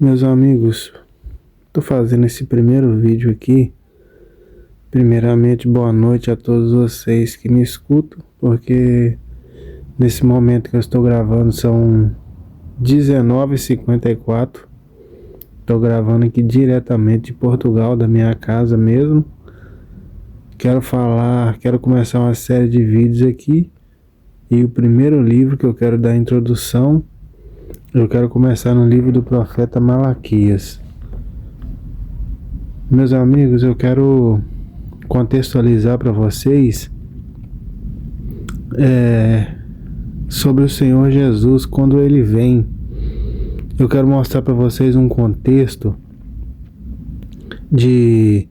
Meus amigos, estou fazendo esse primeiro vídeo aqui. Primeiramente, boa noite a todos vocês que me escutam, porque nesse momento que eu estou gravando são 19h54. Estou gravando aqui diretamente de Portugal, da minha casa mesmo. Quero começar uma série de vídeos aqui. E o primeiro livro que eu quero dar a introdução, eu quero começar no livro do profeta Malaquias. Meus amigos, eu quero contextualizar para vocês sobre o Senhor Jesus quando ele vem. Eu quero mostrar para vocês um contexto de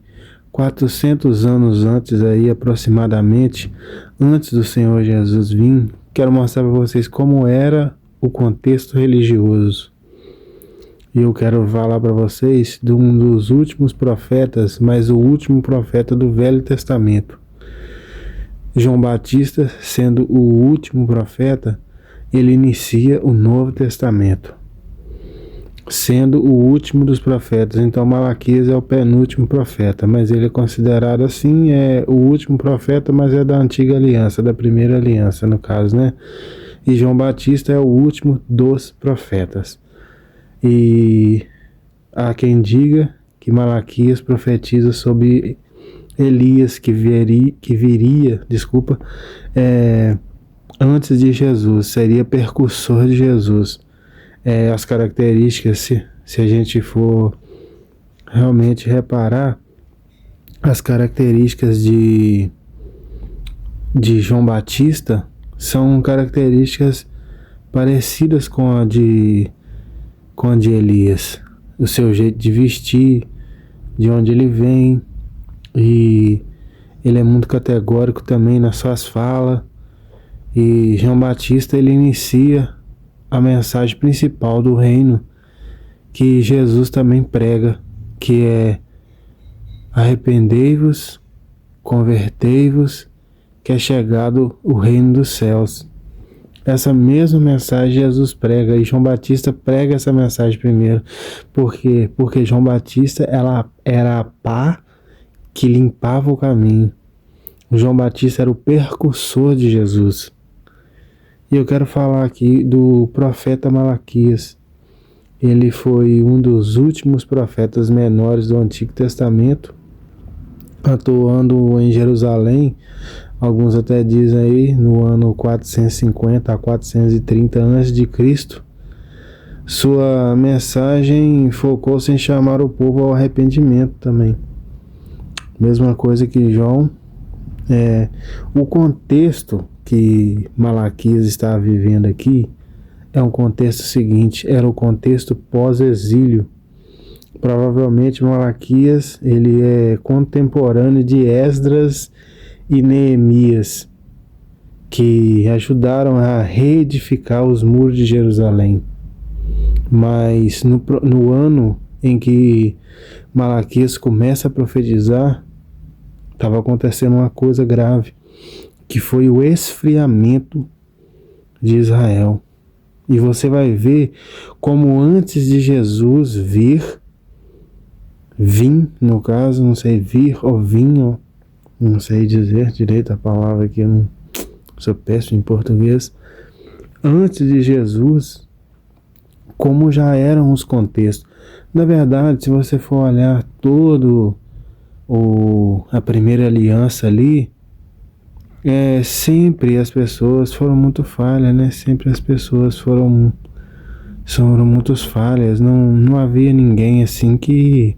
400 anos antes aí, aproximadamente, antes do Senhor Jesus vir. Quero mostrar para vocês como era o contexto religioso. E eu quero falar para vocês de um dos últimos profetas, mas o último profeta do Velho Testamento. João Batista, sendo o último profeta, ele inicia o Novo Testamento, sendo o último dos profetas. Então Malaquias é o penúltimo profeta, mas ele é considerado assim, o último profeta, mas é da antiga aliança, da primeira aliança no caso, né? E João Batista é o último dos profetas. E há quem diga que Malaquias profetiza sobre Elias que viria antes de Jesus, seria percursor de Jesus. As características, se a gente for realmente reparar, as características de João Batista são características parecidas com a de Elias. O seu jeito de vestir, de onde ele vem, e ele é muito categórico também nas suas falas. E João Batista, ele inicia a mensagem principal do reino que Jesus também prega, que é: arrependei-vos, convertei-vos, que é chegado o reino dos céus. Essa mesma mensagem Jesus prega, e João Batista prega essa mensagem primeiro. Por quê? Porque João Batista era a pá que limpava o caminho. O João Batista era o percursor de Jesus. E eu quero falar aqui do profeta Malaquias. Ele foi um dos últimos profetas menores do Antigo Testamento, atuando em Jerusalém. Alguns até dizem aí no ano 450 a 430 a.C. Sua mensagem focou-se em chamar o povo ao arrependimento também. Mesma coisa que João. O contexto que Malaquias estava vivendo aqui é um contexto seguinte, era o contexto pós-exílio. Provavelmente Malaquias ele é contemporâneo de Esdras e Neemias, que ajudaram a reedificar os muros de Jerusalém. Mas no ano em que Malaquias começa a profetizar, estava acontecendo uma coisa grave, que foi o esfriamento de Israel. E você vai ver como antes de Jesus vir, no caso, não sei, vir ou vinho, não sei dizer direito a palavra aqui, eu não sou péssimo em português. Antes de Jesus, como já eram os contextos. Na verdade, se você for olhar todo a primeira aliança ali, sempre as pessoas foram muito falhas, né? Sempre as pessoas foram muito falhas. Não havia ninguém assim que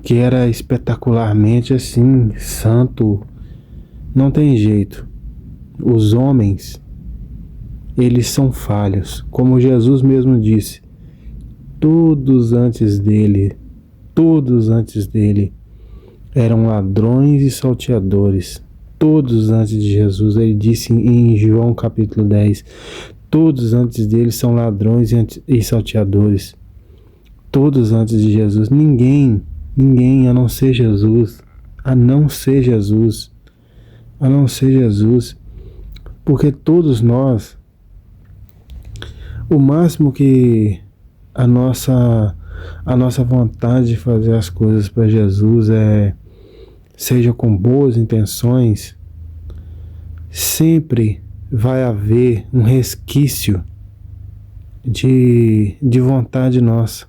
era espetacularmente assim santo. Não tem jeito. Os homens, eles são falhos, como Jesus mesmo disse. Todos antes dele eram ladrões e salteadores. Todos antes de Jesus, ele disse em João capítulo 10, todos antes dele são ladrões e salteadores. Todos antes de Jesus, ninguém a não ser Jesus, porque todos nós, o máximo que a nossa a nossa vontade de fazer as coisas para Jesus seja com boas intenções, sempre vai haver um resquício de vontade nossa.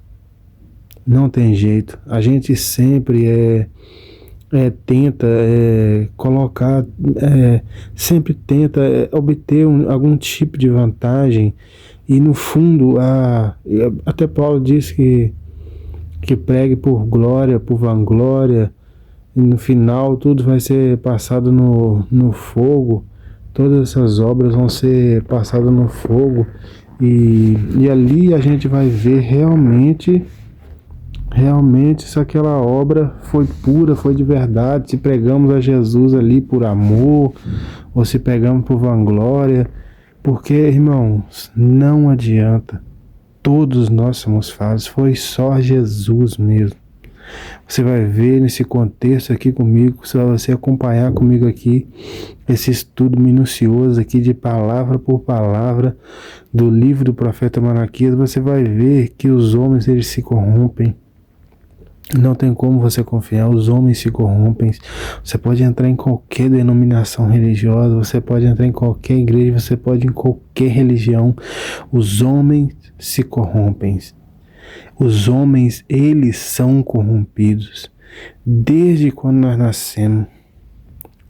Não tem jeito. A gente sempre tenta colocar, sempre tenta obter algum tipo de vantagem, e no fundo, até Paulo diz que pregue por glória, por vanglória, e no final tudo vai ser passado no fogo, todas essas obras vão ser passadas no fogo, e ali a gente vai ver realmente se aquela obra foi pura, foi de verdade, se pregamos a Jesus ali por amor, ou se pregamos por vanglória, porque, irmãos, não adianta, todos nós somos falhos, foi só Jesus mesmo. Você vai ver nesse contexto aqui comigo, se você acompanhar comigo aqui, esse estudo minucioso aqui de palavra por palavra, do livro do profeta Malaquias, você vai ver que os homens, eles se corrompem. Não tem como você confiar, os homens se corrompem. Você pode entrar em qualquer denominação religiosa, você pode entrar em qualquer igreja, você pode ir em qualquer religião. Os homens se corrompem. Os homens, eles são corrompidos. Desde quando nós nascemos.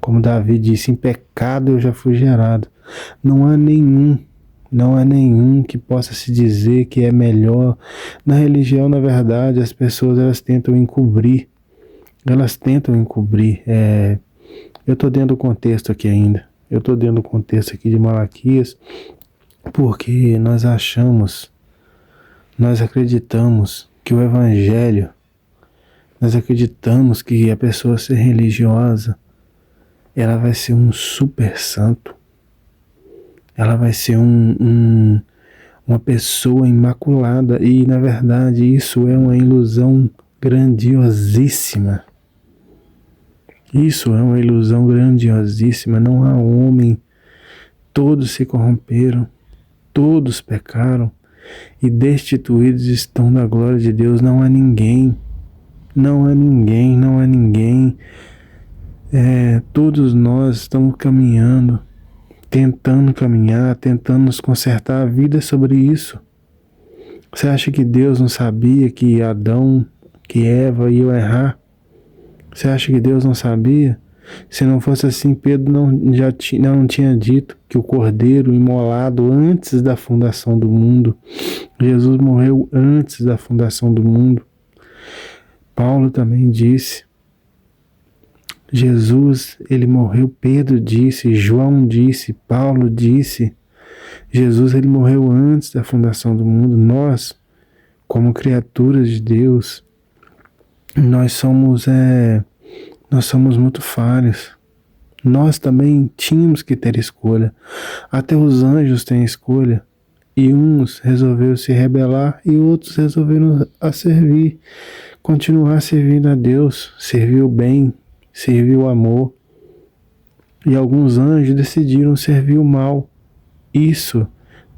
Como Davi disse, em pecado eu já fui gerado. Não há nenhum que possa se dizer que é melhor. Na religião, na verdade, as pessoas elas tentam encobrir. Eu estou dentro do contexto aqui ainda. Eu estou dentro do contexto aqui de Malaquias, porque nós acreditamos que o Evangelho, nós acreditamos que a pessoa ser religiosa, ela vai ser um super santo. Ela vai ser uma pessoa imaculada, e na verdade isso é uma ilusão grandiosíssima. Isso é uma ilusão grandiosíssima. Não há homem, todos se corromperam, todos pecaram e destituídos estão da glória de Deus. Não há ninguém. Todos nós estamos caminhando, tentando nos consertar. A vida é sobre isso. Você acha que Deus não sabia que Adão, que Eva iam errar? Você acha que Deus não sabia? Se não fosse assim, Pedro não tinha dito que o cordeiro imolado antes da fundação do mundo, Jesus morreu antes da fundação do mundo. Paulo também disse, Jesus, ele morreu, Pedro disse, João disse, Paulo disse, Jesus, ele morreu antes da fundação do mundo. Nós, como criaturas de Deus, nós somos muito falhos. Nós também tínhamos que ter escolha. Até os anjos têm escolha. E uns resolveram se rebelar e outros resolveram continuar servindo a Deus, servir o bem, servir o amor. E alguns anjos decidiram servir o mal. Isso,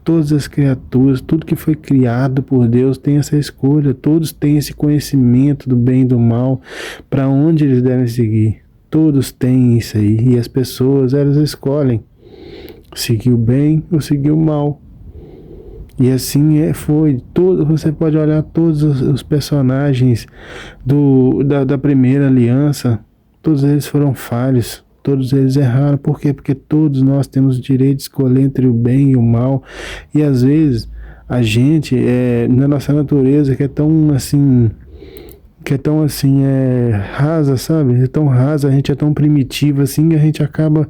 todas as criaturas, tudo que foi criado por Deus tem essa escolha. Todos têm esse conhecimento do bem e do mal, para onde eles devem seguir. Todos têm isso aí. E as pessoas, elas escolhem seguir o bem ou seguir o mal. E assim foi. Você pode olhar todos os personagens da primeira aliança. Todos eles foram falhos. Todos eles erraram. Por quê? Porque todos nós temos o direito de escolher entre o bem e o mal. E às vezes a gente, na nossa natureza, que é tão assim rasa, sabe? É tão rasa, a gente é tão primitivo assim, a gente acaba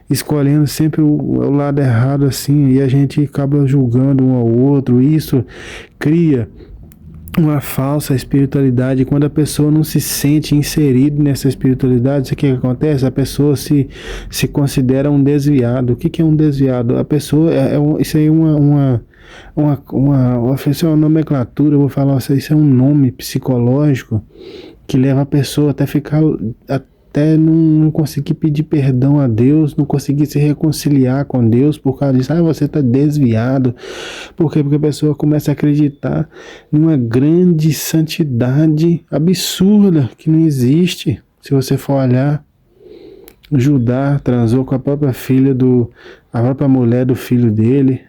escolhendo sempre o lado errado assim, e a gente acaba julgando um ao outro. Isso cria uma falsa espiritualidade. Quando a pessoa não se sente inserida nessa espiritualidade, o que acontece? A pessoa se considera um desviado. O que é um desviado? A pessoa, isso aí é uma nomenclatura, eu vou falar, isso é um nome psicológico que leva a pessoa até até não conseguir pedir perdão a Deus, não conseguir se reconciliar com Deus por causa disso. Você está desviado. Por quê? Porque a pessoa começa a acreditar numa grande santidade absurda que não existe. Se você for olhar, Judá transou com a própria a própria mulher do filho dele,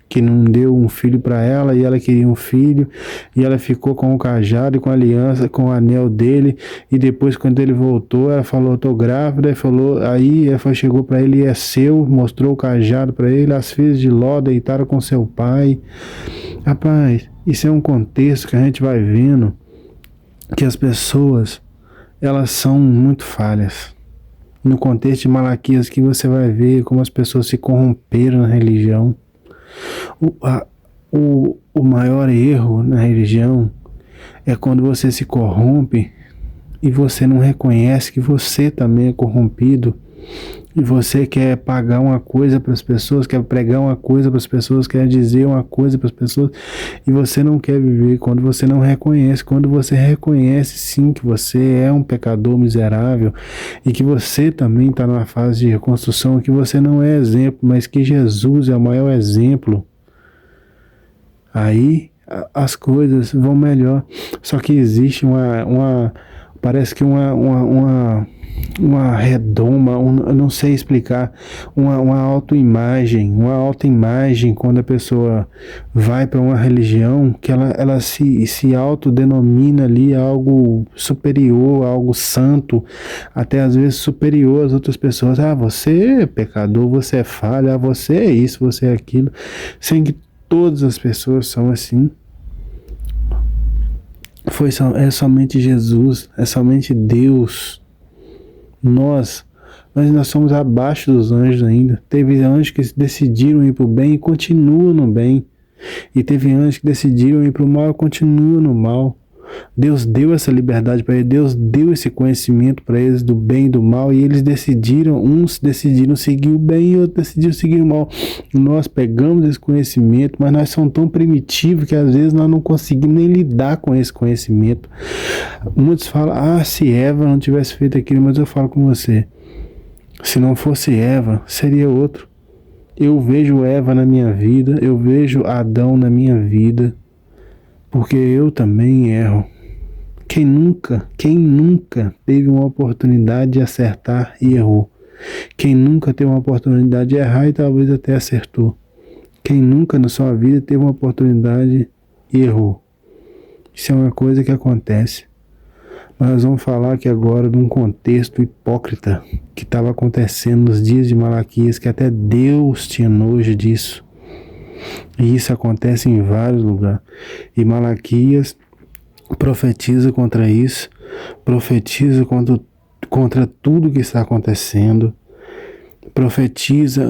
que não deu um filho para ela, e ela queria um filho, e ela ficou com o cajado e com a aliança, com o anel dele, e depois quando ele voltou, ela falou, tô grávida, e falou, aí ela chegou para ele, é seu, mostrou o cajado para ele, as filhas de Ló deitaram com seu pai. Rapaz, isso é um contexto que a gente vai vendo que as pessoas, elas são muito falhas. No contexto de Malaquias que você vai ver como as pessoas se corromperam na religião. O maior erro na religião é quando você se corrompe e você não reconhece que você também é corrompido, e você quer pagar uma coisa para as pessoas, quer pregar uma coisa para as pessoas, quer dizer uma coisa para as pessoas, e você não quer viver quando você não reconhece. Quando você reconhece sim que você é um pecador miserável e que você também está numa fase de reconstrução, que você não é exemplo, mas que Jesus é o maior exemplo, aí as coisas vão melhor. Só que existe parece que uma redoma, eu não sei explicar, uma autoimagem quando a pessoa vai para uma religião, que ela se autodenomina ali algo superior, algo santo, até às vezes superior às outras pessoas. Você é pecador, você é falha, você é isso, você é aquilo, sem que todas as pessoas são assim. É somente Jesus, é somente Deus. Nós somos abaixo dos anjos ainda. Teve anjos que decidiram ir para o bem e continuam no bem. E teve anjos que decidiram ir para o mal e continuam no mal. Deus deu essa liberdade para eles, Deus deu esse conhecimento para eles do bem e do mal, e eles uns decidiram seguir o bem e outros decidiram seguir o mal. Nós pegamos esse conhecimento, mas nós somos tão primitivos que às vezes nós não conseguimos nem lidar com esse conhecimento. Muitos falam, se Eva não tivesse feito aquilo, mas eu falo com você, se não fosse Eva, seria outro. Eu vejo Eva na minha vida, eu vejo Adão na minha vida, porque eu também erro. Quem nunca teve uma oportunidade de acertar e errou? Quem nunca teve uma oportunidade de errar e talvez até acertou? Quem nunca na sua vida teve uma oportunidade e errou? Isso é uma coisa que acontece. Mas nós vamos falar aqui agora de um contexto hipócrita que estava acontecendo nos dias de Malaquias, que até Deus tinha nojo disso. E isso acontece em vários lugares. E Malaquias profetiza contra isso, profetiza contra tudo que está acontecendo, profetiza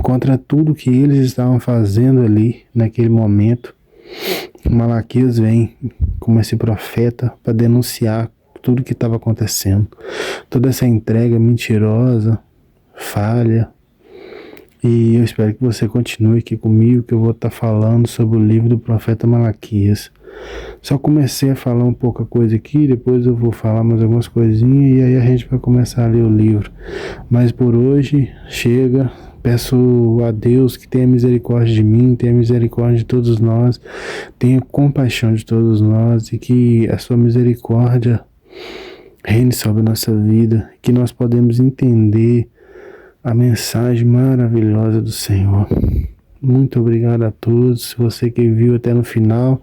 contra tudo que eles estavam fazendo ali naquele momento. Malaquias vem como esse profeta para denunciar tudo que estava acontecendo, toda essa entrega mentirosa, falha. E eu espero que você continue aqui comigo, que eu vou estar falando sobre o livro do profeta Malaquias. Só comecei a falar um pouca coisa aqui, depois eu vou falar mais algumas coisinhas e aí a gente vai começar a ler o livro. Mas por hoje, chega. Peço a Deus que tenha misericórdia de mim, tenha misericórdia de todos nós, tenha compaixão de todos nós, e que a sua misericórdia reine sobre a nossa vida, que nós podemos entender a mensagem maravilhosa do Senhor. Muito obrigado a todos. Você que viu até no final,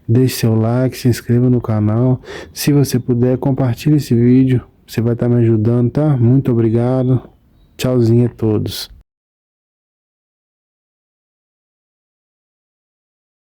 deixe seu like, se inscreva no canal. Se você puder, compartilhe esse vídeo. Você vai estar me ajudando, tá? Muito obrigado. Tchauzinho a todos.